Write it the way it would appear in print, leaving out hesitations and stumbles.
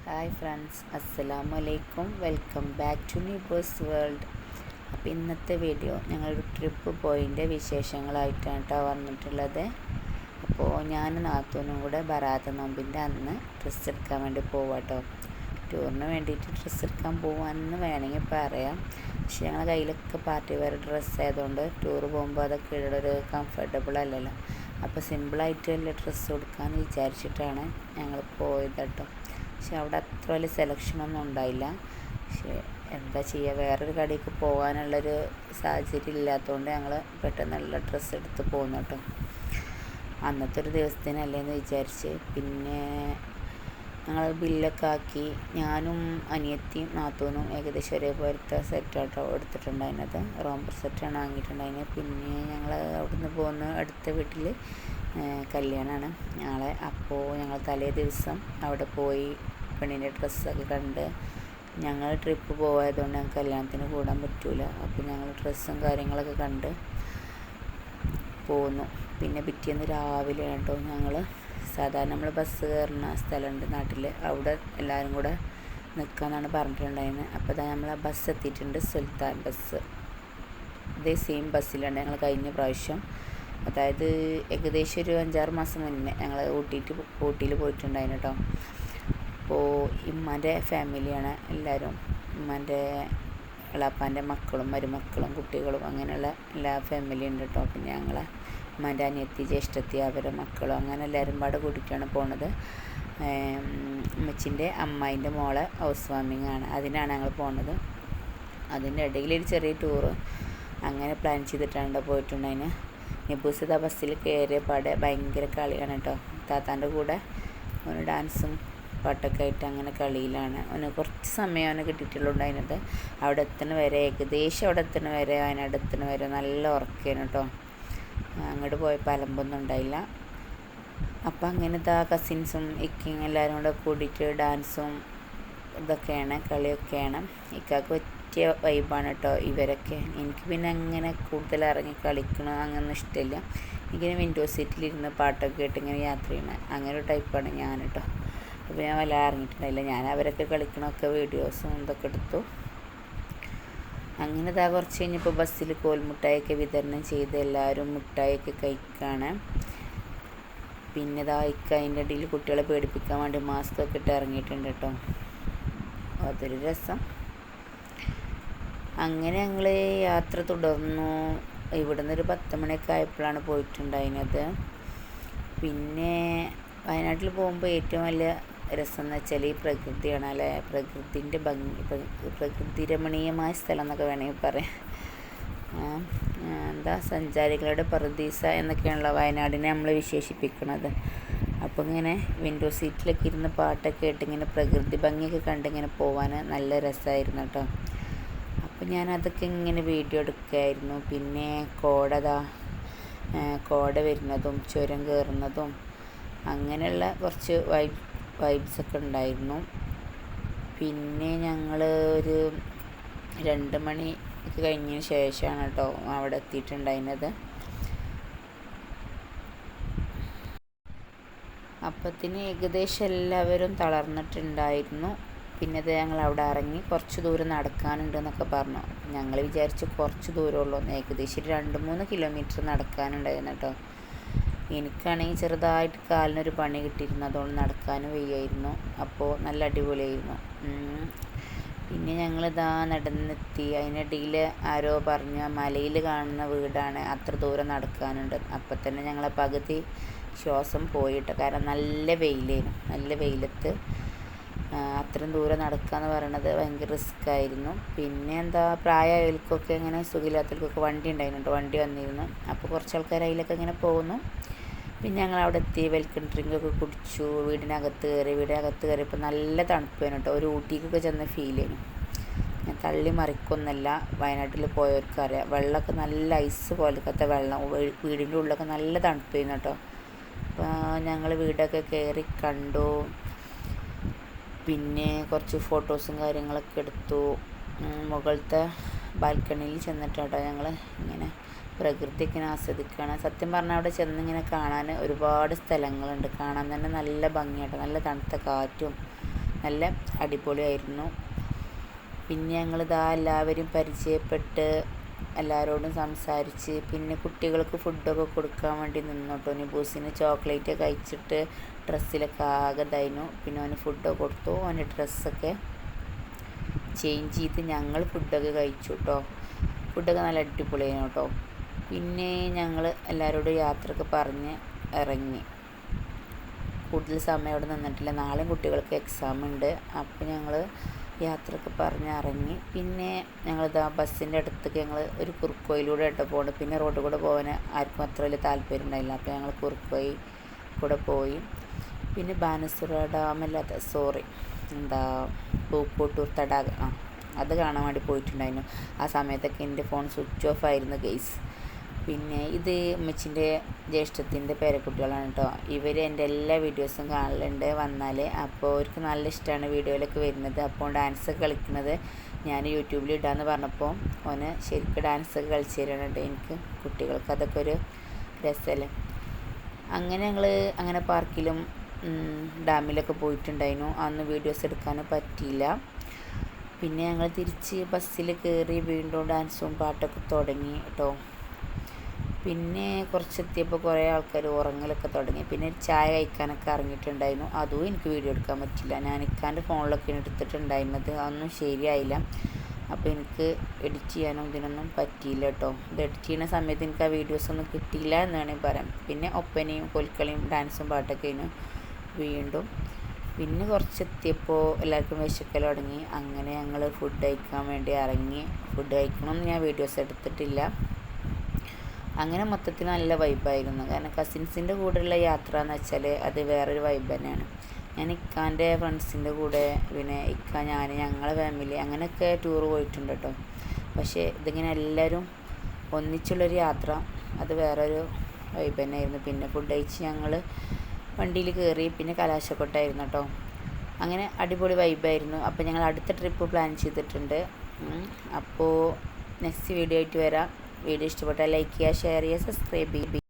Hi friends, അസ്സലാമു അലൈക്കും. Welcome back to newbies world. അപ്പോൾ ഇന്നത്തെ വീഡിയോ ഞങ്ങളൊരു ട്രിപ്പ് പോയിൻ്റെ വിശേഷങ്ങളായിട്ടാണ് കേട്ടോ വന്നിട്ടുള്ളത്. അപ്പോൾ ഞാൻ നാത്തൂനും കൂടെ ബറാത്ത് നോമ്പിൻ്റെ അന്ന് ഡ്രസ്സ് എടുക്കാൻ വേണ്ടി പോവാട്ടോ. ടൂറിന് വേണ്ടിയിട്ട് ഡ്രസ്സ് എടുക്കാൻ പോകാമെന്ന് വേണമെങ്കിൽ പറയാം. പക്ഷേ ഞങ്ങളുടെ കയ്യിലൊക്കെ പാർട്ടി വെയർ ഡ്രസ്സ് ആയതുകൊണ്ട് ടൂറ് പോകുമ്പോൾ അതൊക്കെ ഇടൊരു കംഫർട്ടബിൾ അല്ലല്ലോ. അപ്പോൾ സിമ്പിളായിട്ട് വല്ല ഡ്രസ്സ് കൊടുക്കാമെന്ന് വിചാരിച്ചിട്ടാണ് ഞങ്ങൾ പോയത് കേട്ടോ. പക്ഷെ അവിടെ അത്ര വലിയ സെലക്ഷനൊന്നും ഉണ്ടായില്ല. പക്ഷേ എന്താ ചെയ്യുക, വേറൊരു കടയ്ക്ക് പോകാനുള്ളൊരു സാഹചര്യം ഇല്ലാത്തതുകൊണ്ട് ഞങ്ങൾ പെട്ടെന്നുള്ള ഡ്രസ്സ് എടുത്ത് പോകുന്നു കേട്ടോ. അന്നത്തെ ഒരു ദിവസത്തിനല്ലേന്ന് വിചാരിച്ച് പിന്നെ ഞങ്ങൾ ബില്ലൊക്കെ ആക്കി. ഞാനും അനിയത്തിയും നാത്തൂനും ഏകദേശം ഒരേപോലത്തെ സെറ്റാട്ടോ എടുത്തിട്ടുണ്ടായിരുന്നത്. റോംബർ സെറ്റാണ് വാങ്ങിയിട്ടുണ്ടായിരുന്നത്. പിന്നെ ഞങ്ങൾ അവിടുന്ന് പോകുന്ന അടുത്ത വീട്ടിൽ കല്യാണമാണ് ഞങ്ങളെ. അപ്പോൾ ഞങ്ങൾ തലേ ദിവസം അവിടെ പോയി പെണ്ണിൻ്റെ ഡ്രസ്സൊക്കെ കണ്ട്. ഞങ്ങൾ ട്രിപ്പ് പോയതുകൊണ്ട് ഞങ്ങൾക്ക് കല്യാണത്തിന് കൂടാൻ പറ്റില്ല. അപ്പോൾ ഞങ്ങൾ ഡ്രസ്സും കാര്യങ്ങളൊക്കെ കണ്ട് പോന്നു. പിന്നെ പിറ്റേന്ന് രാവിലെ കേട്ടോ ഞങ്ങൾ സാധാരണ നമ്മൾ ബസ് കയറുന്ന സ്ഥലമുണ്ട് നാട്ടിൽ, അവിടെ എല്ലാവരും കൂടെ നിൽക്കാമെന്നാണ് പറഞ്ഞിട്ടുണ്ടായിരുന്നത്. അപ്പോൾ അതാ നമ്മൾ ആ ബസ് എത്തിയിട്ടുണ്ട്, സുൽത്താൻ ബസ്. ഇതേ സെയിം ബസ്സിലാണ് ഞങ്ങൾ കഴിഞ്ഞ പ്രാവശ്യം, അതായത് ഏകദേശം ഒരു 5-6 മാസം മുന്നേ ഞങ്ങൾ ഊട്ടിയിൽ പോയിട്ടുണ്ടായിരുന്നു കേട്ടോ. അപ്പോൾ ഇമ്മാൻ്റെ ഫാമിലിയാണ് എല്ലാവരും. ഇമ്മാൻ്റെ ഇളാപ്പാൻ്റെ മക്കളും മരുമക്കളും കുട്ടികളും അങ്ങനെയുള്ള എല്ലാ ഫാമിലിയും ഉണ്ട് കേട്ടോ. പിന്നെ ഞങ്ങളെ ഉമ്മാൻ്റെ അനിയത്തി ജ്യേഷ്ഠത്തി അവരുടെ മക്കളും അങ്ങനെ എല്ലാവരും പാടെ കൂടിയിട്ടാണ് പോണത്. ഉമ്മച്ചിൻ്റെ അമ്മായിൻ്റെ മോളെ ഹൗസ് വാമിങ് ആണ്, അതിനാണ് ഞങ്ങൾ പോണത്. അതിൻ്റെ ഇടയിലൊരു ചെറിയ ടൂറ് അങ്ങനെ പ്ലാൻ ചെയ്തിട്ടാണ് പോയിട്ടുണ്ടായിന്. നിബൂസിത ബസ്സിൽ കയറിയ പാടെ ഭയങ്കര കളിയാണ് കേട്ടോ. താത്താൻ്റെ കൂടെ അവന് ഡാൻസും പാട്ടൊക്കെ ആയിട്ട് അങ്ങനെ കളിയിലാണ്. അവന് കുറച്ച് സമയം അവന് കിട്ടിയിട്ടുണ്ടായിരുന്നത്. അവിടെ എത്തുന്ന വരെ ഏകദേശം അവിടെ എത്തുന്ന വരെ വയനാട് എത്തുന്ന വരെ നല്ല ഉറക്കേനു കേട്ടോ. അങ്ങോട്ട് പോയപ്പോൾ അലമ്പൊന്നും ഉണ്ടായില്ല. അപ്പം അങ്ങനത്തെ കസിൻസും ഇക്കിങ് എല്ലാവരും കൂടെ കൂടിയിട്ട് ഡാൻസും ഇതൊക്കെയാണ്, കളിയൊക്കെയാണ്. ഇക്കാക്ക് പറ്റിയ വൈബാണ് കേട്ടോ ഇവരൊക്കെ. എനിക്ക് പിന്നെ അങ്ങനെ കൂടുതൽ ഇറങ്ങി കളിക്കണം അങ്ങനൊന്നും ഇഷ്ടമില്ല. എനിക്കിങ്ങനെ വിൻഡോ സീറ്റിലിരുന്ന് പാട്ടൊക്കെ കേട്ട് ഇങ്ങനെ യാത്ര ചെയ്യണം അങ്ങനെ ഒരു ടൈപ്പാണ് ഞാൻ കേട്ടോ. അപ്പോൾ ഞാൻ വല്ല ഇറങ്ങിയിട്ടുണ്ടായില്ല. ഞാൻ അവരൊക്കെ കളിക്കണമൊക്കെ വീഡിയോസും ഇതൊക്കെ എടുത്തു. അങ്ങനെ കുറച്ച് കഴിഞ്ഞപ്പോൾ ബസ്സിൽ കോൽമുട്ടായൊക്കെ വിതരണം ചെയ്ത് എല്ലാവരും മുട്ടായൊക്കെ കഴിക്കുകയാണ്. പിന്നെ അതിൻ്റെ ഇടയിൽ കുട്ടികളെ പേടിപ്പിക്കാൻ വേണ്ടി മാസ്ക് ഒക്കെ ഇട്ട് ഇറങ്ങിയിട്ടുണ്ട് കേട്ടോ. അതൊരു രസം. അങ്ങനെ ഞങ്ങൾ യാത്ര തുടർന്നു. ഇവിടുന്ന് ഒരു 10 മണിയൊക്കെ ആയപ്പോഴാണ് പോയിട്ടുണ്ടായിരുന്നത്. പിന്നെ വയനാട്ടിൽ പോകുമ്പോൾ ഏറ്റവും വലിയ രസം എന്ന് വെച്ചാൽ ഈ പ്രകൃതിയാണ് അല്ലേ. പ്രകൃതിൻ്റെ ഭംഗി, പ്രകൃതി രമണീയമായ സ്ഥലം എന്നൊക്കെ വേണമെങ്കിൽ പറയാം. സഞ്ചാരികളുടെ പറുദീസ എന്നൊക്കെയാണല്ലോ വയനാടിനെ നമ്മൾ വിശേഷിപ്പിക്കുന്നത്. അപ്പോൾ ഇങ്ങനെ വിൻഡോ സീറ്റിലൊക്കെ ഇരുന്ന് പാട്ടൊക്കെ കേട്ട് ഇങ്ങനെ പ്രകൃതി ഭംഗിയൊക്കെ കണ്ടിങ്ങനെ പോകാൻ നല്ല രസമായിരുന്നു കേട്ടോ. അപ്പോൾ ഞാനതൊക്കെ ഇങ്ങനെ വീഡിയോ എടുക്കുകയായിരുന്നു. പിന്നെ കോട വരുന്നതും ചുരം കയറുന്നതും അങ്ങനെയുള്ള കുറച്ച് വൈബ്സൊക്കെ ഉണ്ടായിരുന്നു. പിന്നെ ഞങ്ങൾ ഒരു 2 മണി ഒക്കെ കഴിഞ്ഞതിന് ശേഷമാണ് കേട്ടോ അവിടെ എത്തിയിട്ടുണ്ടായിരുന്നത്. അപ്പത്തിന് ഏകദേശം എല്ലാവരും തളർന്നിട്ടുണ്ടായിരുന്നു. പിന്നെ ഞങ്ങൾ അവിടെ ഇറങ്ങി കുറച്ച് ദൂരം നടക്കാനുണ്ടെന്നൊക്കെ പറഞ്ഞു. ഞങ്ങൾ വിചാരിച്ചു കുറച്ച് ദൂരമുള്ളൂ, ഏകദേശം 2-3 കിലോമീറ്റർ നടക്കാനുണ്ടായിരുന്നു കേട്ടോ. എനിക്കാണെങ്കിൽ ചെറുതായിട്ട് കാലിനൊരു പണി കിട്ടിയിരുന്നു, അതുകൊണ്ട് നടക്കാനും വയ്യായിരുന്നു. അപ്പോൾ നല്ല അടിപൊളിയായിരുന്നു. പിന്നെ ഞങ്ങളിതാ നടന്നെത്തി. അതിനിടയിൽ ആരോ പറഞ്ഞ മലയിൽ കാണുന്ന വീടാണ്, അത്ര ദൂരം നടക്കാനുണ്ട്. അപ്പം തന്നെ ഞങ്ങളെ പകുതി ശ്വാസം പോയിട്ട്, കാരണം നല്ല വെയിലായിരുന്നു. നല്ല വെയിലത്ത് അത്രയും ദൂരം നടക്കുക എന്ന് പറയണത് ഭയങ്കര റിസ്ക്കായിരുന്നു. പിന്നെ പ്രായമായവർക്കൊക്കെ ഇങ്ങനെ സുഖമില്ലാത്തവർക്കൊക്കെ വണ്ടി ഉണ്ടായിരുന്നു, വണ്ടി വന്നിരുന്നു. അപ്പോൾ കുറച്ച് ആൾക്കാർ അതിലൊക്കെ ഇങ്ങനെ പോകുന്നു. പിന്നെ ഞങ്ങൾ അവിടെ എത്തി വെൽക്കം ഡ്രിങ്കൊക്കെ കുടിച്ചു. വീടിനകത്ത് കയറിയപ്പോൾ നല്ല തണുപ്പായിരുന്നു കേട്ടോ. ഒരു ഊട്ടിക്കൊക്കെ ചെന്ന ഫീൽ ചെയ്യുന്നു. ഞാൻ തള്ളി മറിക്കൊന്നല്ല, വയനാട്ടിൽ പോയവർക്കറിയാം. വെള്ളമൊക്കെ നല്ല ഐസ് പോലത്തെ വെള്ളം, വീടിൻ്റെ ഉള്ളിലൊക്കെ നല്ല തണുപ്പായിരുന്നു കേട്ടോ. അപ്പോൾ ഞങ്ങൾ വീടൊക്കെ കയറി കണ്ടു. പിന്നെ കുറച്ച് ഫോട്ടോസും കാര്യങ്ങളൊക്കെ എടുത്തു. മുകളിലത്തെ ബാൽക്കണിയിൽ ചെന്നിട്ടാട്ടോ ഞങ്ങൾ ഇങ്ങനെ പ്രകൃതിയൊക്കെ ആസ്വദിക്കുകയാണ്. സത്യം പറഞ്ഞാൽ അവിടെ ചെന്നിങ്ങനെ കാണാൻ ഒരുപാട് സ്ഥലങ്ങളുണ്ട്. കാണാൻ തന്നെ നല്ല ഭംഗിയായിട്ട്, നല്ല തണുത്ത കാറ്റും നല്ല അടിപൊളിയായിരുന്നു. പിന്നെ ഞങ്ങളിതാ എല്ലാവരും പരിചയപ്പെട്ട് എല്ലാവരോടും സംസാരിച്ച് പിന്നെ കുട്ടികൾക്ക് ഫുഡൊക്കെ കൊടുക്കാൻ വേണ്ടി നിന്നോട്ടോ. നിബൂസിന് ചോക്ലേറ്റ് കഴിച്ചിട്ട് ഡ്രസ്സിലൊക്കെ ആകെ ഇതായിരുന്നു. പിന്നെ അവന് ഫുഡൊക്കെ കൊടുത്തു. അവൻ്റെ ഡ്രസ്സൊക്കെ ചേഞ്ച് ചെയ്ത് ഞങ്ങൾ ഫുഡൊക്കെ കഴിച്ചു കേട്ടോ. ഫുഡൊക്കെ നല്ല അടിപൊളിയായിരുന്നു കേട്ടോ. പിന്നെ ഞങ്ങൾ എല്ലാവരോടും യാത്രയൊക്കെ പറഞ്ഞ് ഇറങ്ങി. കൂടുതൽ സമയം അവിടെ നിന്നിട്ടില്ല. നാളെയും കുട്ടികൾക്ക് എക്സാം ഉണ്ട്. അപ്പോൾ ഞങ്ങൾ യാത്രയൊക്കെ പറഞ്ഞ് ഇറങ്ങി. പിന്നെ ഞങ്ങളിതാ ബസ്സിൻ്റെ അടുത്തേക്ക് ഞങ്ങൾ ഒരു കുറുക്കുവയിലൂടെ ആയിട്ട് പോകുന്നത്. പിന്നെ റോഡിൽ കൂടെ പോകാൻ ആർക്കും അത്ര വലിയ താല്പര്യം ഉണ്ടായില്ല. അപ്പോൾ ഞങ്ങൾ കുറുക്കുവഴി കൂടെ പോയി. പിന്നെ ബാനസുര പൂക്കോട്ടൂർ തടാകം അത് കാണാൻ വേണ്ടി പോയിട്ടുണ്ടായിരുന്നു. ആ സമയത്തൊക്കെ എൻ്റെ ഫോൺ സ്വിച്ച് ഓഫ് ആയിരുന്നു ഗൈസ്. പിന്നെ ഇത് ഉമ്മച്ചിൻ്റെ ജ്യേഷ്ഠത്തിൻ്റെ പേരക്കുട്ടികളാണ് കേട്ടോ. ഇവർ എൻ്റെ എല്ലാ വീഡിയോസും കാണലുണ്ട് വന്നാൽ. അപ്പോൾ അവർക്ക് നല്ല ഇഷ്ടമാണ് വീഡിയോയിലൊക്കെ വരുന്നത്. അപ്പോൾ ഡാൻസൊക്കെ കളിക്കുന്നത് ഞാൻ യൂട്യൂബിൽ ഇടാമെന്ന് പറഞ്ഞപ്പോൾ ഓന് ശരിക്കും ഡാൻസൊക്കെ കളിച്ച് തരാനുണ്ട്. എനിക്ക് കുട്ടികൾക്ക് അതൊക്കെ ഒരു രസമല്ലേ. അങ്ങനെ അങ്ങനെ പാർക്കിലും ഡാമിലൊക്കെ പോയിട്ടുണ്ടായിരുന്നു. അന്ന് വീഡിയോസ് എടുക്കാനും പറ്റിയില്ല. പിന്നെ ഞങ്ങൾ തിരിച്ച് ബസ്സിൽ കയറി വീണ്ടും ഡാൻസും പാട്ടൊക്കെ തുടങ്ങി കേട്ടോ. പിന്നെ കുറച്ചെത്തിയപ്പോൾ കുറേ ആൾക്കാർ ഉറങ്ങലൊക്കെ തുടങ്ങി. പിന്നെ ചായ കഴിക്കാനൊക്കെ ഇറങ്ങിയിട്ടുണ്ടായിരുന്നു. അതും എനിക്ക് വീഡിയോ എടുക്കാൻ പറ്റില്ല. ഞാൻ ഇക്കാൻ്റെ ഫോണിലൊക്കെയാണ് എടുത്തിട്ടുണ്ടായിരുന്നത്. അതൊന്നും ശരിയായില്ല. അപ്പോൾ എനിക്ക് എഡിറ്റ് ചെയ്യാനും ഇതിനൊന്നും പറ്റിയില്ല കേട്ടോ. ഇത് എഡിറ്റ് ചെയ്യുന്ന സമയത്ത് എനിക്ക് ആ വീഡിയോസൊന്നും കിട്ടിയില്ല എന്ന് വേണമെങ്കിൽ പറയാം. പിന്നെ ഒപ്പനയും കോൽക്കളിയും ഡാൻസും പാട്ടൊക്കെ ആയിരുന്നു വീണ്ടും. പിന്നെ കുറച്ചെത്തിയപ്പോൾ എല്ലാവർക്കും വിശക്കൽ തുടങ്ങി. അങ്ങനെ ഞങ്ങൾ ഫുഡ് കഴിക്കാൻ വേണ്ടി ഇറങ്ങി. ഫുഡ് കഴിക്കണമെന്ന് ഞാൻ വീഡിയോസ് എടുത്തിട്ടില്ല. അങ്ങനെ മൊത്തത്തിൽ നല്ല വൈബായിരുന്നു. കാരണം കസിൻസിൻ്റെ കൂടെയുള്ള യാത്ര എന്ന് വെച്ചാൽ അത് വേറൊരു വൈബ് തന്നെയാണ്. ഞാൻ ഇക്കാൻ്റെ ഫ്രണ്ട്സിൻ്റെ കൂടെ പിന്നെ ഞങ്ങളെ ഫാമിലി അങ്ങനെയൊക്കെ ടൂർ പോയിട്ടുണ്ട് കേട്ടോ. പക്ഷേ ഇതിങ്ങനെ എല്ലാവരും ഒന്നിച്ചുള്ളൊരു യാത്ര അത് വേറൊരു വൈബ് തന്നെയായിരുന്നു. പിന്നെ ഫുഡ് കഴിച്ച് ഞങ്ങൾ വണ്ടിയിൽ കയറി. പിന്നെ കലാശക്കൊട്ടായിരുന്നു കേട്ടോ. അങ്ങനെ അടിപൊളി വൈബായിരുന്നു. അപ്പോൾ ഞങ്ങൾ അടുത്ത ട്രിപ്പ് പ്ലാൻ ചെയ്തിട്ടുണ്ട്. അപ്പോൾ നെക്സ്റ്റ് വീഡിയോ ആയിട്ട് വരാം. വീഡിയോ ഇഷ്ടപ്പെട്ടാൽ ലൈക്ക് ചെയ്യുക, ഷെയർ ചെയ്യുക, സബ്സ്ക്രൈബ് ചെയ്യുക.